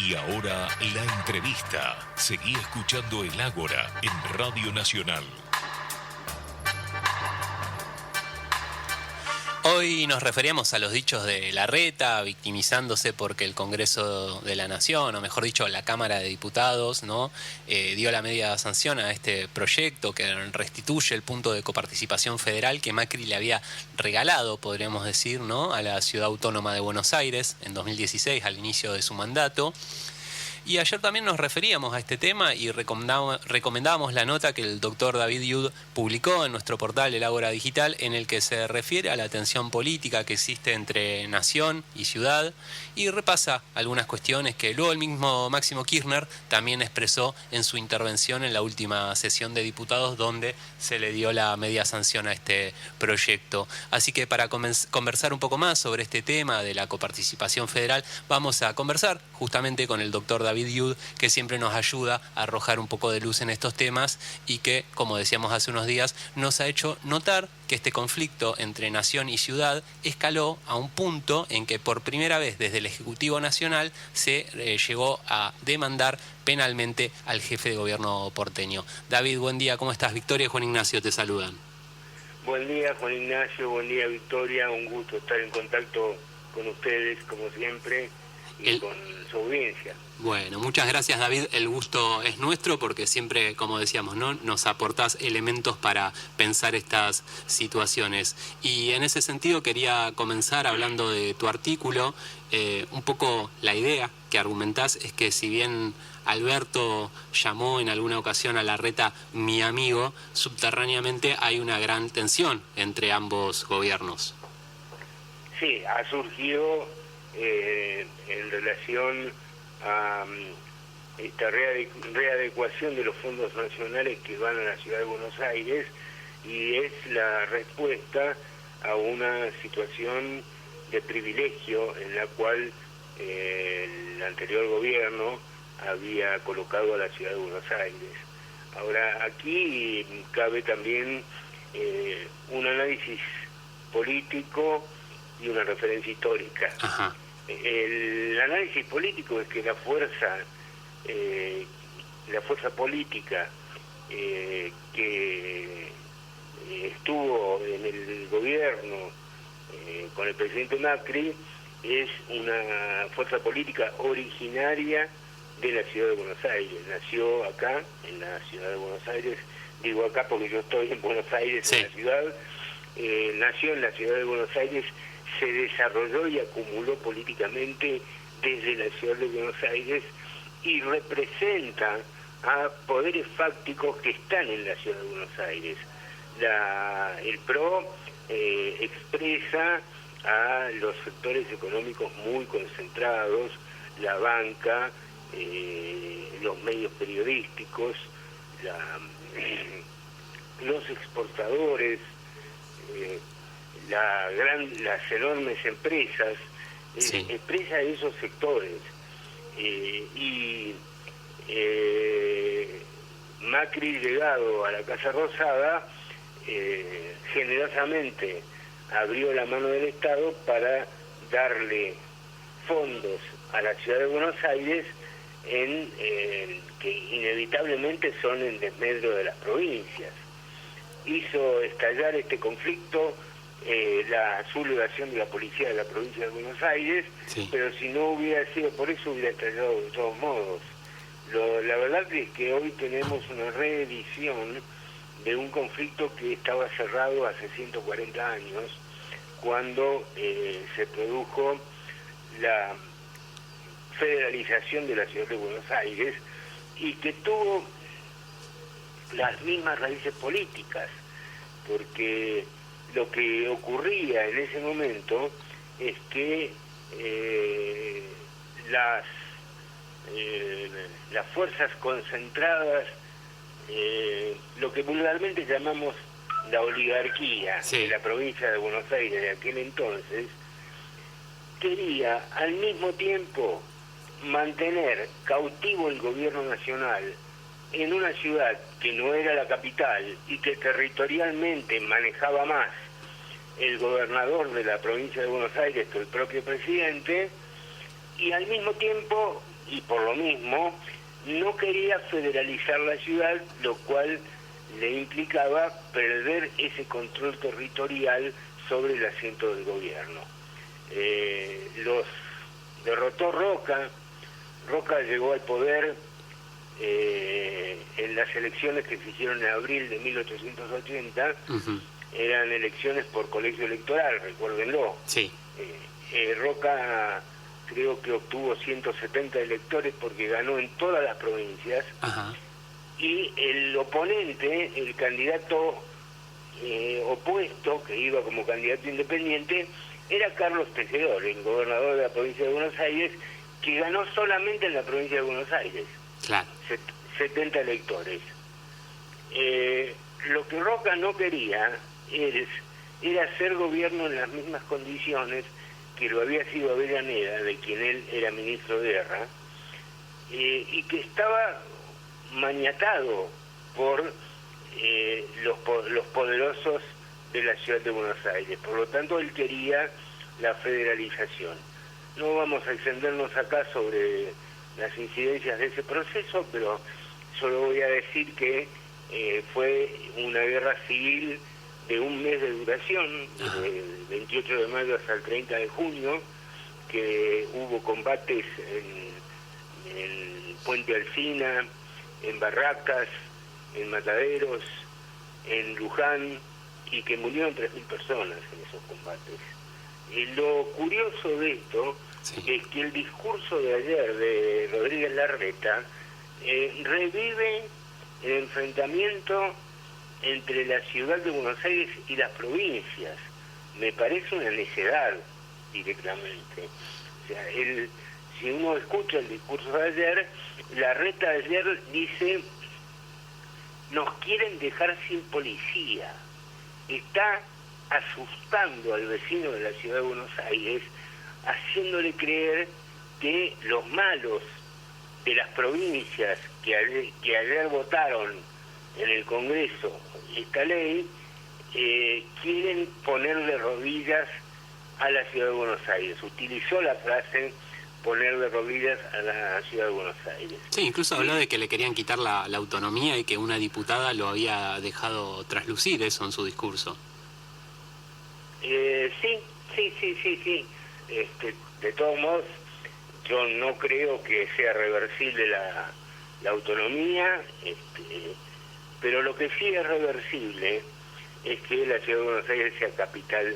Y ahora la entrevista. Seguí escuchando el Ágora en Radio Nacional. Hoy nos referíamos a los dichos de Larreta, victimizándose porque el Congreso de la Nación, o mejor dicho, la Cámara de Diputados, ¿no? Dio la media sanción a este proyecto que restituye el punto de coparticipación federal que Macri le había regalado, podríamos decir, ¿no?, a la Ciudad Autónoma de Buenos Aires en 2016, al inicio de su mandato. Y ayer también nos referíamos a este tema y recomendábamos la nota que el doctor David Yud publicó en nuestro portal El Ágora Digital, en el que se refiere a la tensión política que existe entre nación y ciudad y repasa algunas cuestiones que luego el mismo Máximo Kirchner también expresó en su intervención en la última sesión de diputados, donde se le dio la media sanción a este proyecto. Así que para conversar un poco más sobre este tema de la coparticipación federal, vamos a conversar justamente con el doctor David Yud, que siempre nos ayuda a arrojar un poco de luz en estos temas y que, como decíamos hace unos días, nos ha hecho notar que este conflicto entre nación y ciudad escaló a un punto en que por primera vez desde el Ejecutivo Nacional se llegó a demandar penalmente al jefe de gobierno porteño. David, buen día, ¿cómo estás? Victoria y Juan Ignacio te saludan. Buen día, Juan Ignacio, buen día, Victoria, un gusto estar en contacto con ustedes, como siempre, y con su audiencia. Bueno, muchas gracias, David, el gusto es nuestro porque siempre, como decíamos, ¿no?, nos aportás elementos para pensar estas situaciones. Y en ese sentido quería comenzar hablando de tu artículo. Un poco la idea que argumentás es que si bien Alberto llamó en alguna ocasión a Larreta mi amigo, subterráneamente hay una gran tensión entre ambos gobiernos. Sí, ha surgido en relación a esta readecuación de los fondos nacionales que van a la Ciudad de Buenos Aires, y es la respuesta a una situación de privilegio en la cual el anterior gobierno había colocado a la Ciudad de Buenos Aires. Ahora, aquí cabe también un análisis político y una referencia histórica. Ajá. El análisis político es que la fuerza política que estuvo en el gobierno con el presidente Macri es una fuerza política originaria de la Ciudad de Buenos Aires. Nació acá, en la Ciudad de Buenos Aires, digo acá porque yo estoy en Buenos Aires, sí, en la ciudad, nació en la Ciudad de Buenos Aires, se desarrolló y acumuló políticamente desde la Ciudad de Buenos Aires y representa a poderes fácticos que están en la Ciudad de Buenos Aires. El PRO expresa a los sectores económicos muy concentrados, la banca, los medios periodísticos, los exportadores, las enormes empresas, sí, expresa esos sectores. Macri, llegado a la Casa Rosada, generosamente abrió la mano del Estado para darle fondos a la Ciudad de Buenos Aires que inevitablemente son en desmedro de las provincias. Hizo estallar este conflicto la sublevación de la policía de la provincia de Buenos Aires, sí, pero si no hubiera sido por eso, hubiera estallado de todos modos. La verdad es que hoy tenemos una reedición de un conflicto que estaba cerrado hace 140 años, cuando se produjo la federalización de la Ciudad de Buenos Aires, y que tuvo las mismas raíces políticas, porque lo que ocurría en ese momento es que las fuerzas concentradas, lo que vulgarmente llamamos la oligarquía, sí, de la provincia de Buenos Aires de aquel entonces, quería al mismo tiempo mantener cautivo el gobierno nacional en una ciudad que no era la capital y que territorialmente manejaba más el gobernador de la provincia de Buenos Aires que el propio presidente, y al mismo tiempo y por lo mismo no quería federalizar la ciudad, lo cual le implicaba perder ese control territorial sobre el asiento del gobierno. Los derrotó Roca. Roca llegó al poder en las elecciones que se hicieron en abril de 1880. Eran elecciones por colegio electoral, recuérdenlo. Sí. Roca creo que obtuvo 170 electores porque ganó en todas las provincias. Ajá. Y el oponente, el candidato opuesto, que iba como candidato independiente, era Carlos Tejedor, el gobernador de la provincia de Buenos Aires, que ganó solamente en la provincia de Buenos Aires. Claro. 70 electores. Lo que Roca no quería era hacer gobierno en las mismas condiciones que lo había sido Avellaneda, de quien él era ministro de Guerra, y que estaba maniatado por los poderosos de la ciudad de Buenos Aires. Por lo tanto, él quería la federalización. No vamos a extendernos acá sobre las incidencias de ese proceso, pero solo voy a decir que fue una guerra civil de un mes de duración, del 28 de mayo hasta el 30 de junio, que hubo combates en el Puente Alsina, en Barracas, en Mataderos, en Luján, y que murieron 3.000 personas en esos combates. Y lo curioso de esto es que el discurso de ayer de Rodríguez Larreta revive el enfrentamiento entre la ciudad de Buenos Aires y las provincias. Me parece una necedad directamente. O sea, si uno escucha el discurso de ayer, Larreta ayer dice: nos quieren dejar sin policía. Está asustando al vecino de la ciudad de Buenos Aires, haciéndole creer que los malos de las provincias que ayer votaron en el Congreso esta ley, quieren ponerle rodillas a la ciudad de Buenos Aires. Utilizó la frase ponerle rodillas a la ciudad de Buenos Aires. Sí, incluso habló de que le querían quitar la autonomía y que una diputada lo había dejado traslucir eso en su discurso. Sí. De todos modos, yo no creo que sea reversible la autonomía, pero lo que sí es reversible es que la ciudad de Buenos Aires sea capital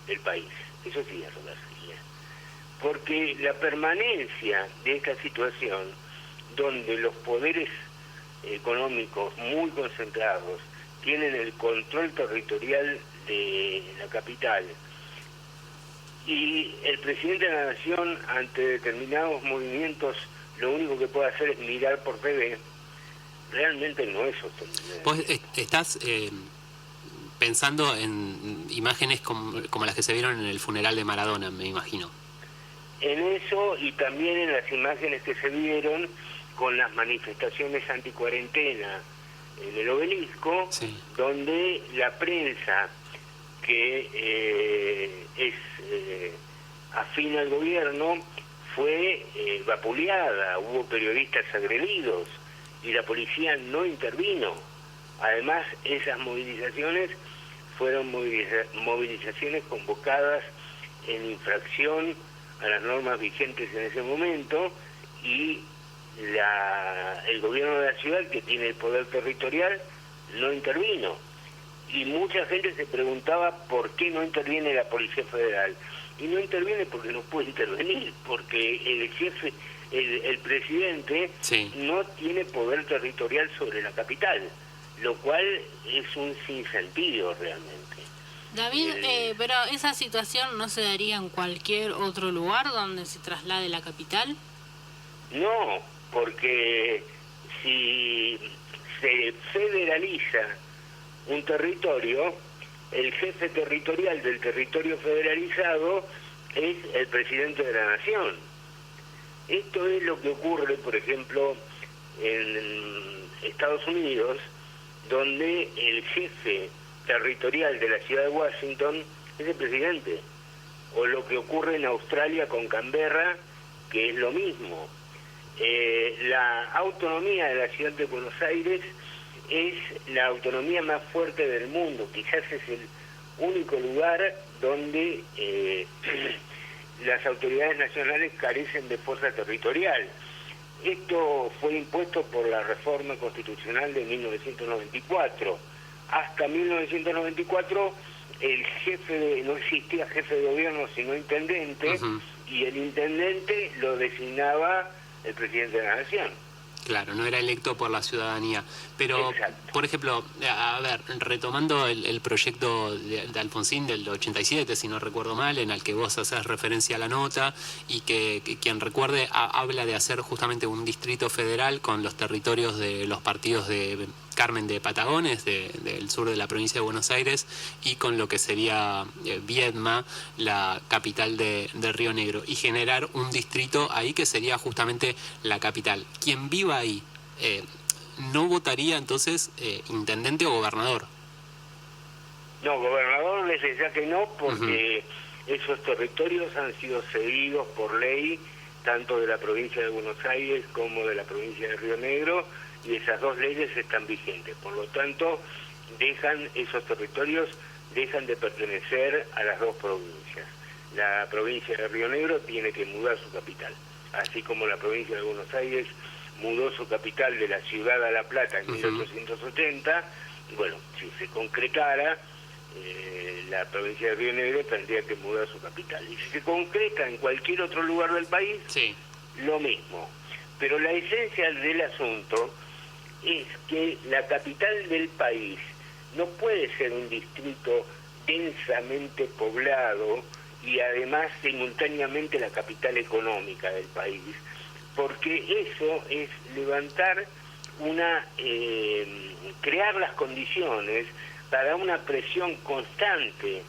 del país. Eso sí es reversible. Porque la permanencia de esta situación, donde los poderes económicos muy concentrados tienen el control territorial de la capital, y el presidente de la Nación, ante determinados movimientos, lo único que puede hacer es mirar por TV, realmente no es sostenible. Vos estás pensando en imágenes como las que se vieron en el funeral de Maradona, me imagino. En eso, y también en las imágenes que se vieron con las manifestaciones anticuarentena en el Obelisco, sí, donde la prensa que es afín al gobierno fue vapuleada, hubo periodistas agredidos y la policía no intervino. Además, esas movilizaciones fueron movilizaciones convocadas en infracción a las normas vigentes en ese momento, y el gobierno de la ciudad, que tiene el poder territorial, no intervino. Y mucha gente se preguntaba por qué no interviene la Policía Federal. Y no interviene porque no puede intervenir, porque el jefe, el presidente, sí, no tiene poder territorial sobre la capital, lo cual es un sinsentido realmente. David, pero esa situación no se daría en cualquier otro lugar donde se traslade la capital. No, porque si se federaliza un territorio, el jefe territorial del territorio federalizado es el presidente de la nación. Esto es lo que ocurre, por ejemplo, en Estados Unidos, donde el jefe territorial de la ciudad de Washington es el presidente. O lo que ocurre en Australia con Canberra, que es lo mismo. La autonomía de la ciudad de Buenos Aires es la autonomía más fuerte del mundo, quizás es el único lugar donde las autoridades nacionales carecen de fuerza territorial. Esto fue impuesto por la reforma constitucional de 1994. Hasta 1994 no existía jefe de gobierno sino intendente, y el intendente lo designaba el presidente de la nación. Claro, no era electo por la ciudadanía. Pero, exacto. Por ejemplo, a ver, retomando el proyecto de Alfonsín del 87, si no recuerdo mal, en el que vos haces referencia a la nota, y que quien recuerde habla de hacer justamente un distrito federal con los territorios de los partidos de Carmen de Patagones, del sur de la provincia de Buenos Aires, y con lo que sería Viedma, la capital de Río Negro, y generar un distrito ahí que sería justamente la capital. Quien viva ahí no votaría entonces intendente o gobernador. No, gobernador desde ya que no, porque esos territorios han sido cedidos por ley, tanto de la provincia de Buenos Aires como de la provincia de Río Negro, y esas dos leyes están vigentes. Por lo tanto, esos territorios dejan de pertenecer a las dos provincias. La provincia de Río Negro tiene que mudar su capital, así como la provincia de Buenos Aires mudó su capital de la ciudad a La Plata en 1880. Bueno, si se concretara, la provincia de Río Negro tendría que mudar su capital. Y si se concreta en cualquier otro lugar del país, lo mismo. Pero la esencia del asunto es que la capital del país no puede ser un distrito densamente poblado y además simultáneamente la capital económica del país, porque eso es levantar crear las condiciones para una presión constante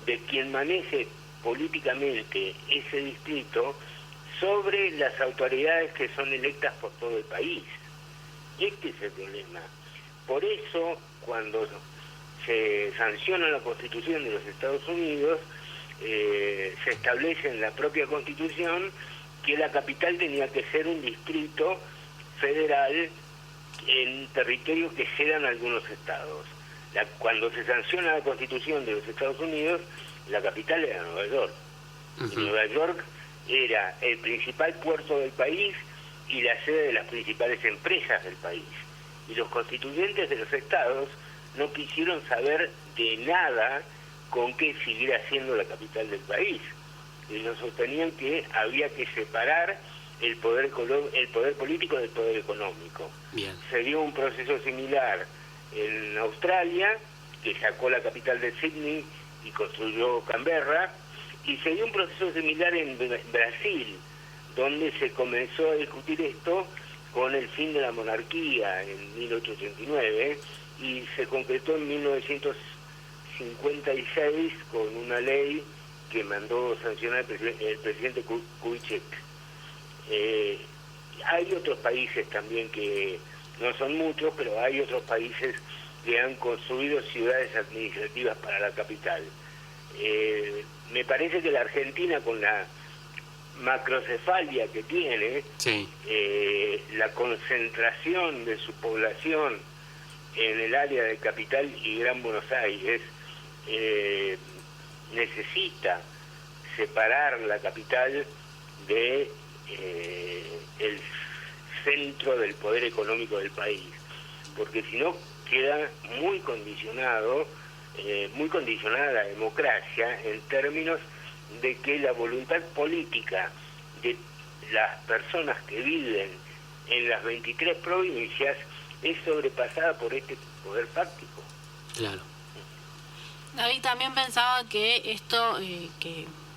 de quien maneje políticamente ese distrito sobre las autoridades que son electas por todo el país. Este es el problema. Por eso, cuando se sanciona la Constitución de los Estados Unidos, se establece en la propia Constitución que la capital tenía que ser un distrito federal en territorio que cedan algunos estados. Cuando se sanciona la Constitución de los Estados Unidos, la capital era Nueva York. Y Nueva York era el principal puerto del país y la sede de las principales empresas del país. Y los constituyentes de los estados no quisieron saber de nada con qué siguiera siendo la capital del país. Ellos sostenían que había que separar el poder político del poder económico. Bien. Se dio un proceso similar en Australia, que sacó la capital de Sydney y construyó Canberra, y se dio un proceso similar en Brasil, donde se comenzó a discutir esto con el fin de la monarquía en 1889, y se concretó en 1956 con una ley que mandó sancionar el presidente Kubitschek. Hay otros países también que no son muchos, pero hay otros países que han construido ciudades administrativas para la capital. Me parece que la Argentina, con la macrocefalia que tiene, la concentración de su población en el área de Capital y Gran Buenos Aires, necesita separar la capital de el centro del poder económico del país, porque si no queda muy condicionada la democracia en términos de que la voluntad política de las personas que viven en las 23 provincias es sobrepasada por este poder fáctico. Claro. David, también pensaba que esto,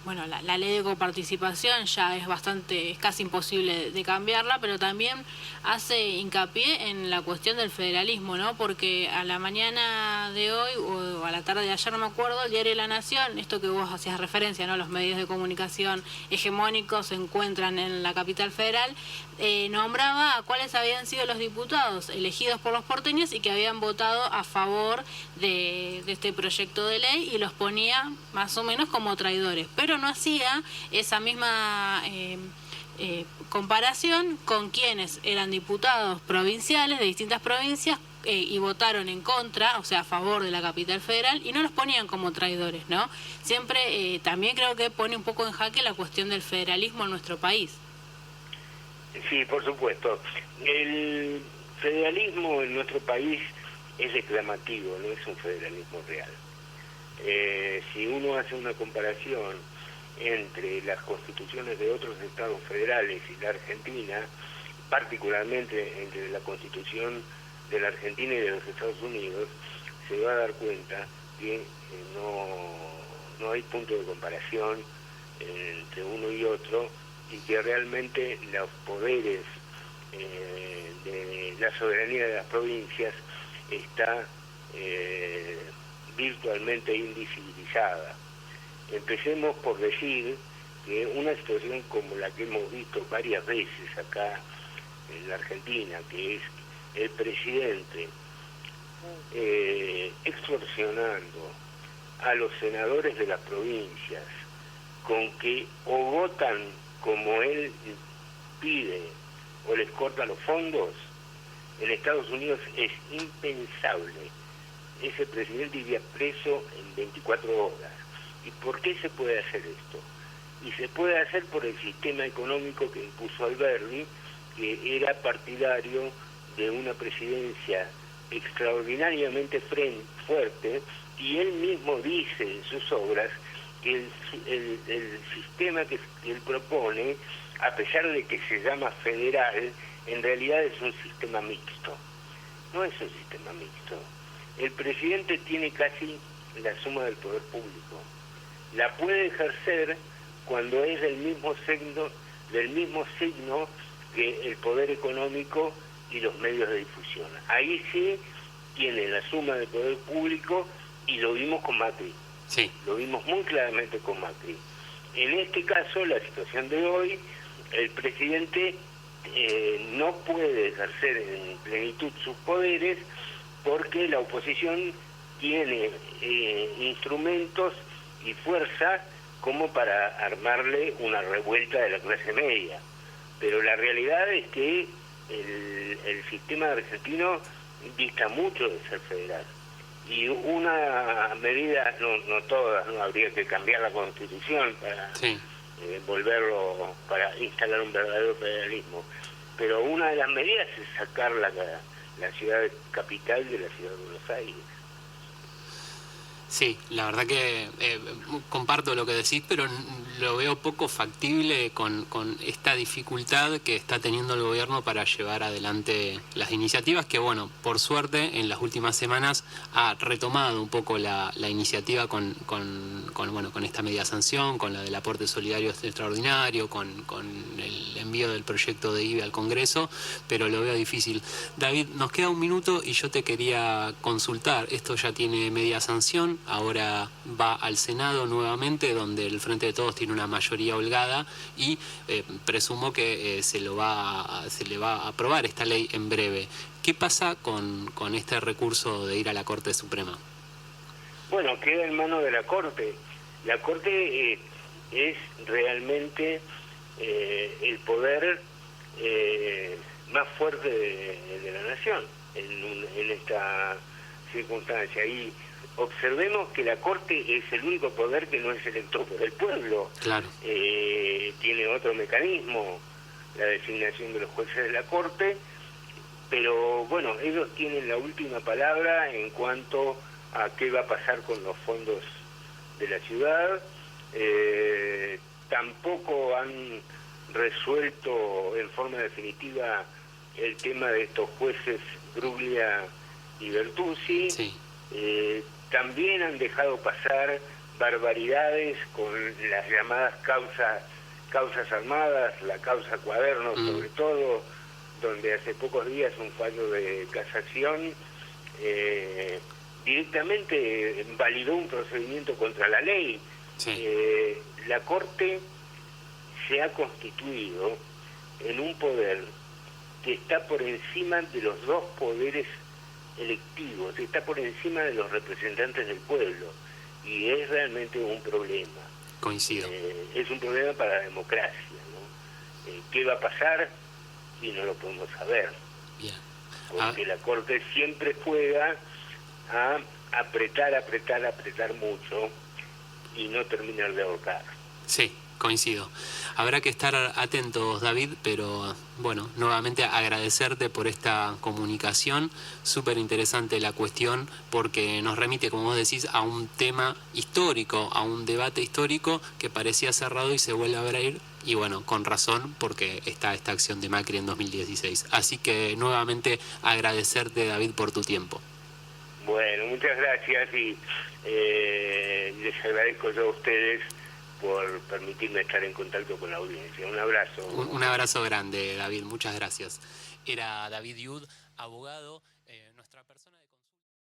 bueno, la ley de coparticipación ya es casi imposible de cambiarla, pero también hace hincapié en la cuestión del federalismo, ¿no? Porque a la mañana de hoy o a la tarde de ayer, no me acuerdo, el diario La Nación, esto que vos hacías referencia, ¿no? Los medios de comunicación hegemónicos se encuentran en la capital federal, nombraba a cuáles habían sido los diputados elegidos por los porteños y que habían votado a favor de este proyecto de ley, y los ponía más o menos como traidores, pero no hacía esa misma comparación con quienes eran diputados provinciales de distintas provincias y votaron en contra, o sea, a favor de la capital federal, y no los ponían como traidores, ¿no? Siempre también creo que pone un poco en jaque la cuestión del federalismo en nuestro país. Sí, por supuesto. El federalismo en nuestro país es declamativo, no es un federalismo real. Si uno hace una comparación entre las constituciones de otros estados federales y la Argentina, particularmente entre la constitución de la Argentina y de los Estados Unidos, se va a dar cuenta que no hay punto de comparación entre uno y otro, y que realmente los poderes de la soberanía de las provincias está virtualmente invisibilizada. Empecemos por decir que una situación como la que hemos visto varias veces acá en la Argentina, que es el presidente extorsionando a los senadores de las provincias con que o votan como él pide o les corta los fondos, en Estados Unidos es impensable. Ese presidente iría preso en 24 horas. ¿Y por qué se puede hacer esto? Y se puede hacer por el sistema económico que impuso Alberdi, que era partidario de una presidencia extraordinariamente fuerte, y él mismo dice en sus obras que el sistema que él propone, a pesar de que se llama federal, en realidad es un sistema mixto. No es un sistema mixto. El presidente tiene casi la suma del poder público. La puede ejercer cuando es del mismo signo que el poder económico y los medios de difusión. Ahí sí tiene la suma del poder público, y lo vimos con Macri. Sí. Lo vimos muy claramente con Macri. En este caso, la situación de hoy, el presidente no puede ejercer en plenitud sus poderes porque la oposición tiene instrumentos y fuerza como para armarle una revuelta de la clase media. Pero la realidad es que el sistema argentino dista mucho de ser federal. Y una medida, no todas, no habría que cambiar la Constitución para volverlo, para instalar un verdadero federalismo, pero una de las medidas es sacar la ciudad capital de la ciudad de Buenos Aires. Sí, la verdad que comparto lo que decís, pero lo veo poco factible con esta dificultad que está teniendo el gobierno para llevar adelante las iniciativas que, bueno, por suerte en las últimas semanas ha retomado un poco la iniciativa con esta media sanción, con la del aporte solidario extraordinario, con el envío del proyecto de IVE al Congreso, pero lo veo difícil. David, nos queda un minuto y yo te quería consultar. Esto ya tiene media sanción, ahora va al Senado nuevamente, donde el Frente de Todos tiene una mayoría holgada y presumo que se le va a aprobar esta ley en breve. ¿Qué pasa con este recurso de ir a la Corte Suprema? Bueno, queda en manos de la Corte. La Corte es realmente el poder más fuerte de la nación en esta circunstancia. Y observemos que la Corte es el único poder que no es electo por el pueblo. Claro. Tiene otro mecanismo, la designación de los jueces de la Corte, pero bueno, ellos tienen la última palabra en cuanto a qué va a pasar con los fondos de la ciudad. Tampoco han resuelto en forma definitiva el tema de estos jueces Bruglia y Bertuzzi. Sí. También han dejado pasar barbaridades con las llamadas causas armadas, la causa Cuaderno sobre todo, donde hace pocos días un fallo de casación directamente validó un procedimiento contra la ley. Sí. La Corte se ha constituido en un poder que está por encima de los dos poderes electivos, está por encima de los representantes del pueblo, y es realmente un problema. Coincido. Es un problema para la democracia, ¿no? ¿Qué va a pasar? Y no lo podemos saber. Bien. Porque la Corte siempre juega a apretar mucho y no terminar de ahorcar. Sí, coincido. Habrá que estar atentos, David, pero bueno, nuevamente agradecerte por esta comunicación. Súper interesante la cuestión porque nos remite, como vos decís, a un tema histórico, a un debate histórico que parecía cerrado y se vuelve a abrir. Y bueno, con razón, porque está esta acción de Macri en 2016. Así que nuevamente agradecerte, David, por tu tiempo. Bueno, muchas gracias y les agradezco yo a ustedes por permitirme estar en contacto con la audiencia. Un abrazo. Un abrazo grande, David. Muchas gracias. Era David Yud, abogado, nuestra persona...